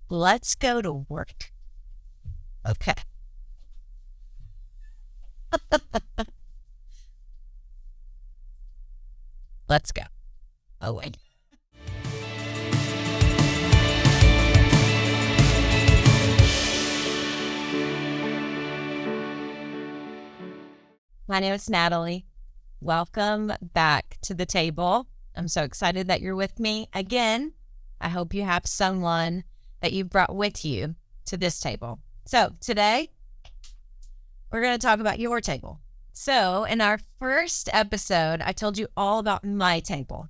Let's go to work. Okay. Let's go. Oh, wait. My name is Natalie. Welcome back to the table. I'm so excited that you're with me again. I hope you have someone that you brought with you to this table. So today, we're going to talk about your table. So in our first episode, I told you all about my table.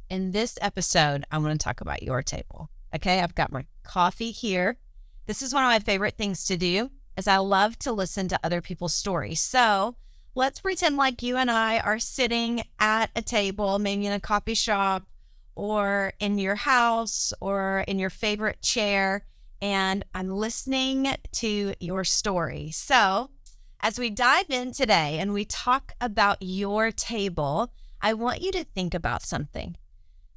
In this episode, I'm going to talk about your table. Okay, I've got my coffee here. This is one of my favorite things to do, is I love to listen to other people's stories. So let's pretend like you and I are sitting at a table, maybe in a coffee shop or in your house or in your favorite chair, and I'm listening to your story. So as we dive in today and we talk about your table, I want you to think about something.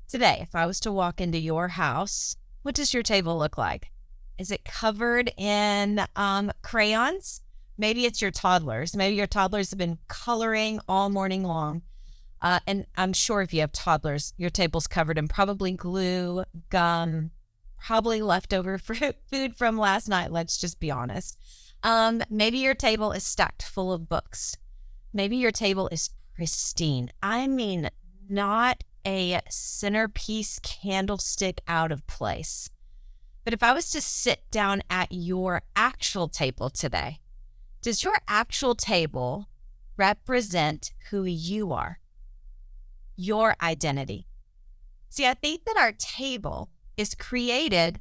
Today, if I was to walk into your house, what does your table look like? Is it covered in crayons? Maybe it's your toddlers. Maybe your toddlers have been coloring all morning long. And I'm sure if you have toddlers, your table's covered in probably glue, gum, probably leftover food from last night. Let's just be honest. Maybe your table is stacked full of books. Maybe your table is pristine. I mean, not a centerpiece candlestick out of place. But if I was to sit down at your actual table today, does your actual table represent who you are? Your identity? See, I think that our table is created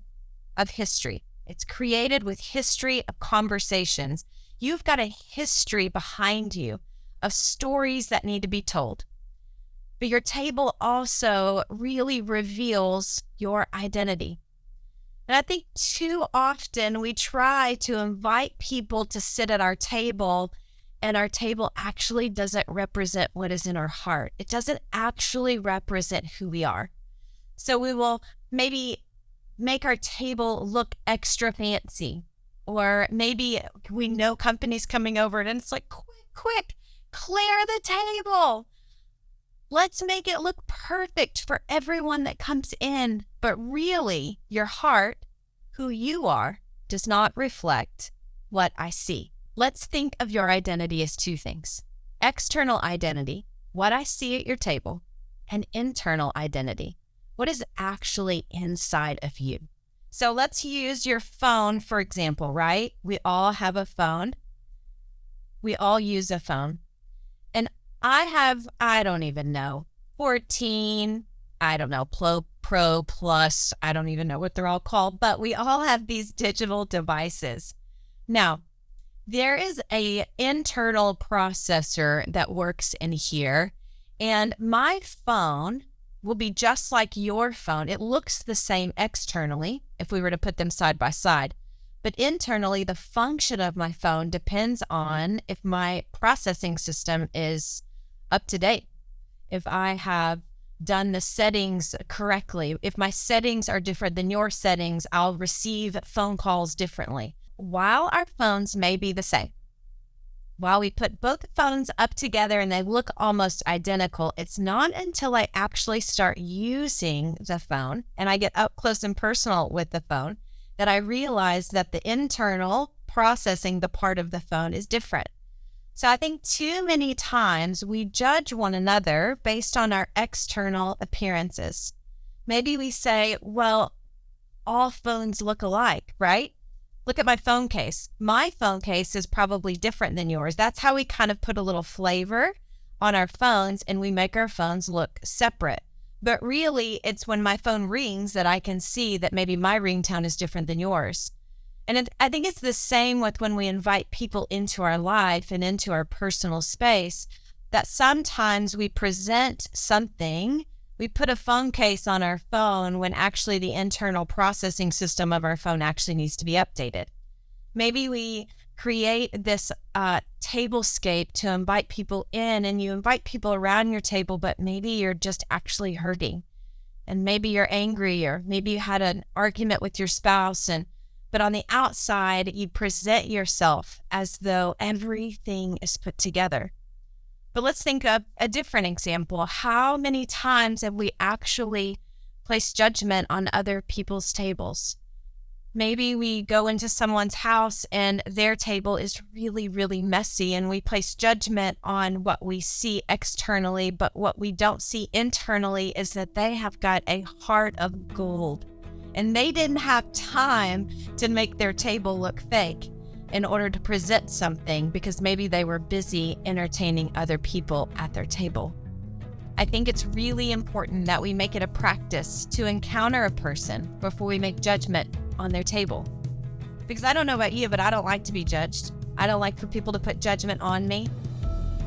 of history. It's created with history of conversations. You've got a history behind you of stories that need to be told. But your table also really reveals your identity. And I think too often we try to invite people to sit at our table, and our table actually doesn't represent what is in our heart. It doesn't actually represent who we are. So we will maybe make our table look extra fancy, or maybe we know companies coming over and it's like, quick, clear the table. Let's make it look perfect for everyone that comes in. But really, your heart, who you are, does not reflect what I see. Let's think of your identity as two things. External identity, what I see at your table, and internal identity, what is actually inside of you. So let's use your phone, for example, right? We all have a phone. We all use a phone. And I don't even know, 14, Pro Plus, I don't even know what they're all called, but we all have these digital devices. Now, there is an internal processor that works in here, and my phone will be just like your phone. It looks the same externally if we were to put them side by side. But internally, the function of my phone depends on if my processing system is up to date, if I have done the settings correctly. If my settings are different than your settings, I'll receive phone calls differently. While our phones may be the same, while we put both phones up together and they look almost identical, it's not until I actually start using the phone and I get up close and personal with the phone that I realize that the internal processing, the part of the phone, is different. So I think too many times we judge one another based on our external appearances. Maybe we say, well, all phones look alike, right? Look at my phone case. My phone case is probably different than yours. That's how we kind of put a little flavor on our phones and we make our phones look separate. But really, it's when my phone rings that I can see that maybe my ringtone is different than yours. And I think it's the same with when we invite people into our life and into our personal space, that sometimes we present something, we put a phone case on our phone when actually the internal processing system of our phone actually needs to be updated. Maybe we create this tablescape to invite people in, and you invite people around your table, but maybe you're just actually hurting. and maybe you're angry, or maybe you had an argument with your spouse, but on the outside, you present yourself as though everything is put together. But let's think of a different example. How many times have we actually placed judgment on other people's tables? Maybe we go into someone's house and their table is really, really messy, and we place judgment on what we see externally, but what we don't see internally is that they have got a heart of gold, and they didn't have time to make their table look fake in order to present something, because maybe they were busy entertaining other people at their table. I think it's really important that we make it a practice to encounter a person before we make judgment on their table. Because I don't know about you, but I don't like to be judged. I don't like for people to put judgment on me.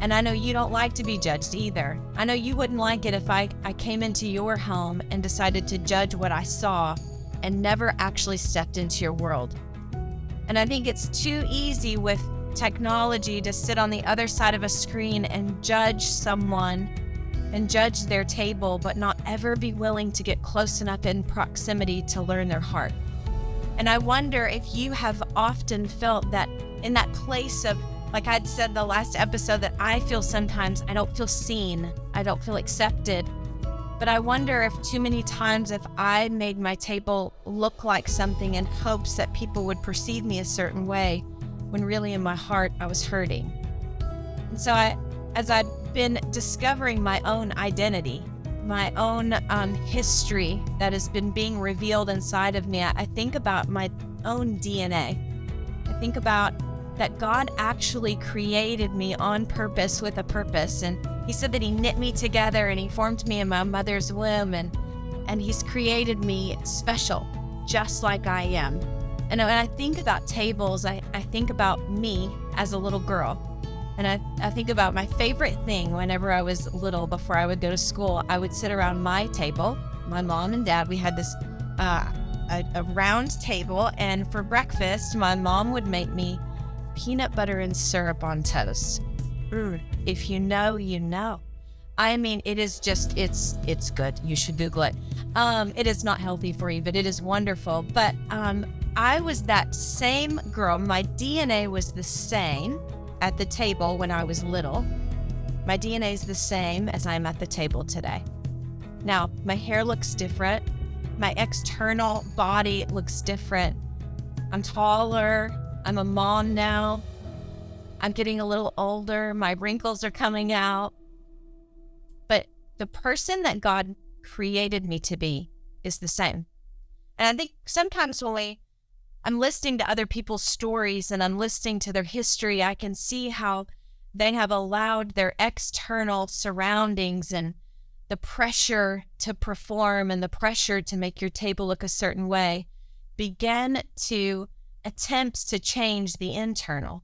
And I know you don't like to be judged either. I know you wouldn't like it if I came into your home and decided to judge what I saw and never actually stepped into your world. And I think it's too easy with technology to sit on the other side of a screen and judge someone and judge their table, but not ever be willing to get close enough in proximity to learn their heart. And I wonder if you have often felt that in that place of, like I'd said the last episode, that I feel sometimes I don't feel seen, I don't feel accepted. But I wonder if too many times if I made my table look like something in hopes that people would perceive me a certain way, when really in my heart I was hurting. And so as I've been discovering my own identity, my own history that has been being revealed inside of me, I think about my own DNA. I think about that God actually created me on purpose with a purpose. And he said that he knit me together and he formed me in my mother's womb, and he's created me special, just like I am. And when I think about tables, I think about me as a little girl. And I think about my favorite thing whenever I was little, before I would go to school. I would sit around my table. My mom and dad, we had this a round table, and for breakfast, my mom would make me peanut butter and syrup on toast. If you know, you know. I mean, it is just, it's good. You should Google it. It is not healthy for you, but it is wonderful. But I was that same girl. My DNA was the same at the table when I was little. My DNA is the same as I'm at the table today. Now, my hair looks different. My external body looks different. I'm taller. I'm a mom now. I'm getting a little older. My wrinkles are coming out. But the person that God created me to be is the same. And I think sometimes when I'm listening to other people's stories and I'm listening to their history, I can see how they have allowed their external surroundings and the pressure to perform and the pressure to make your table look a certain way begin to attempt to change the internal.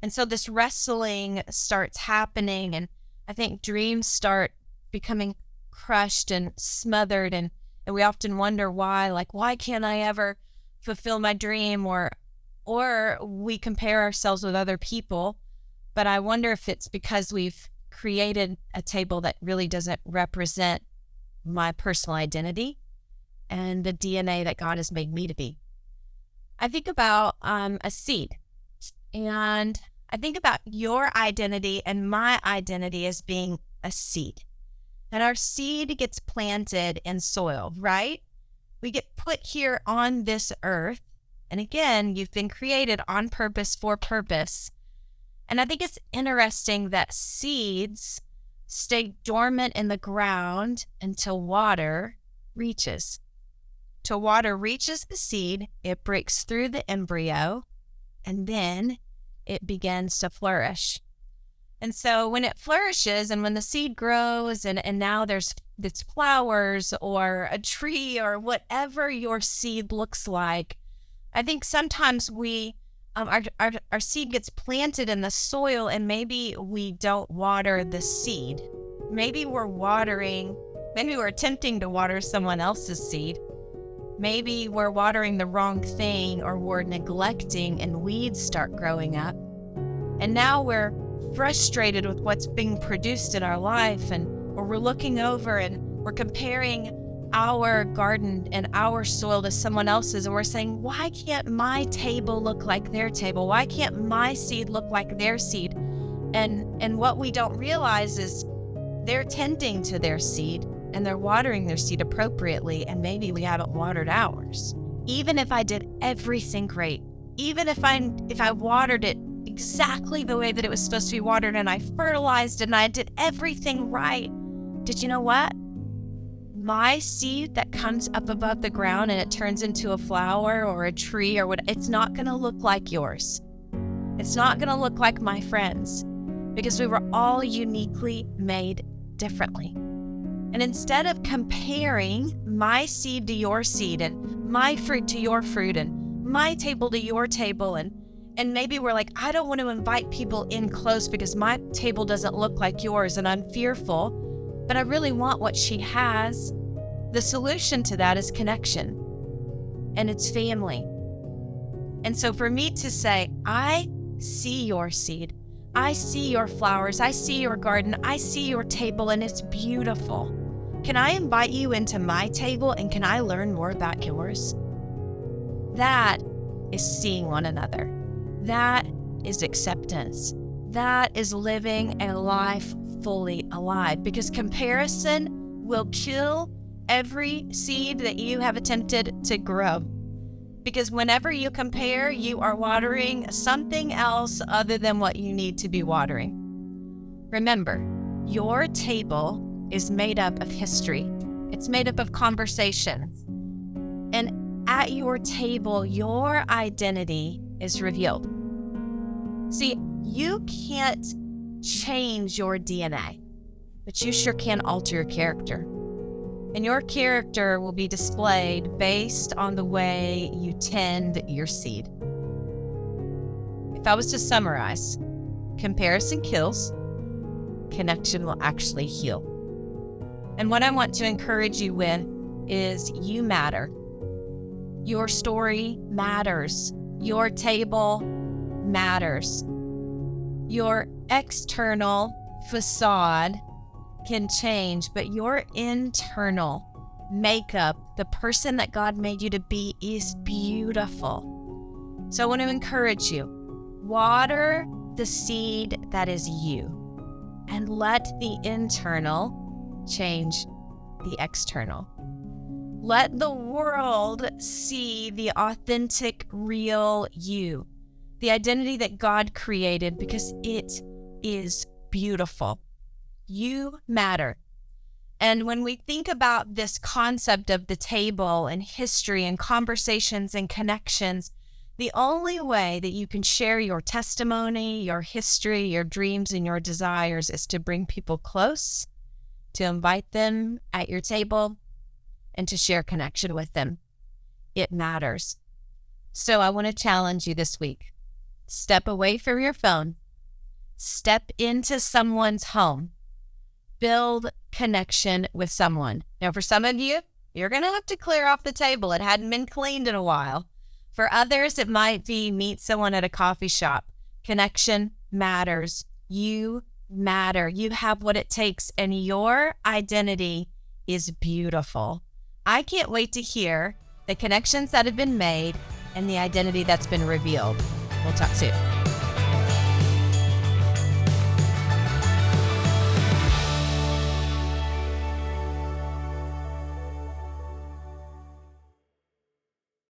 And so this wrestling starts happening, and I think dreams start becoming crushed and smothered, and we often wonder why can't I ever fulfill my dream, or we compare ourselves with other people. But I wonder if it's because we've created a table that really doesn't represent my personal identity and the DNA that God has made me to be. I think about a seed, and I think about your identity and my identity as being a seed. And our seed gets planted in soil, right? We get put here on this earth. And again, you've been created on purpose for purpose. And I think it's interesting that seeds stay dormant in the ground until water reaches. Till water reaches the seed, it breaks through the embryo, and then it begins to flourish. And so when it flourishes and when the seed grows and now there's flowers or a tree or whatever your seed looks like, I think sometimes our seed gets planted in the soil and maybe we don't water the seed. Maybe we're attempting to water someone else's seed. Maybe we're watering the wrong thing, or we're neglecting and weeds start growing up. And now we're frustrated with what's being produced in our life, or we're looking over and we're comparing our garden and our soil to someone else's, and we're saying, why can't my table look like their table? Why can't my seed look like their seed? And what we don't realize is they're tending to their seed and they're watering their seed appropriately, and maybe we haven't watered ours. Even if I did everything great, even if I watered it exactly the way that it was supposed to be watered, and I fertilized it and I did everything right, did you know what? My seed that comes up above the ground and it turns into a flower or a tree or what, it's not going to look like yours. It's not going to look like my friends, because we were all uniquely made differently. And instead of comparing my seed to your seed and my fruit to your fruit and my table to your table, and maybe we're like, I don't want to invite people in close because my table doesn't look like yours and I'm fearful, but I really want what she has. The solution to that is connection, and it's family. And so for me to say, I see your seed, I see your flowers, I see your garden, I see your table, and it's beautiful. Can I invite you into my table, and can I learn more about yours? That is seeing one another. That is acceptance. That is living a life fully alive, because comparison will kill every seed that you have attempted to grow. Because whenever you compare, you are watering something else other than what you need to be watering. Remember, your table is made up of history. It's made up of conversations. And at your table, your identity is revealed. See, you can't change your DNA, but you sure can alter your character. And your character will be displayed based on the way you tend your seed. If I was to summarize, comparison kills, connection will actually heal. And what I want to encourage you with is you matter. Your story matters. Your table matters. Your external facade can change, but your internal makeup, the person that God made you to be, is beautiful. So I want to encourage you, water the seed that is you, and let the internal change the external. Let the world see the authentic, real you, the identity that God created, because it is beautiful. You matter. And when we think about this concept of the table and history and conversations and connections, the only way that you can share your testimony, your history, your dreams, and your desires is to bring people close, to invite them at your table, and to share connection with them. It matters. So I want to challenge you this week. Step away from your phone. Step into someone's home. Build connection with someone. Now, for some of you, you're going to have to clear off the table. It hadn't been cleaned in a while. For others, it might be meet someone at a coffee shop. Connection matters. You matter. You have what it takes, and your identity is beautiful. I can't wait to hear the connections that have been made and the identity that's been revealed. We'll talk soon.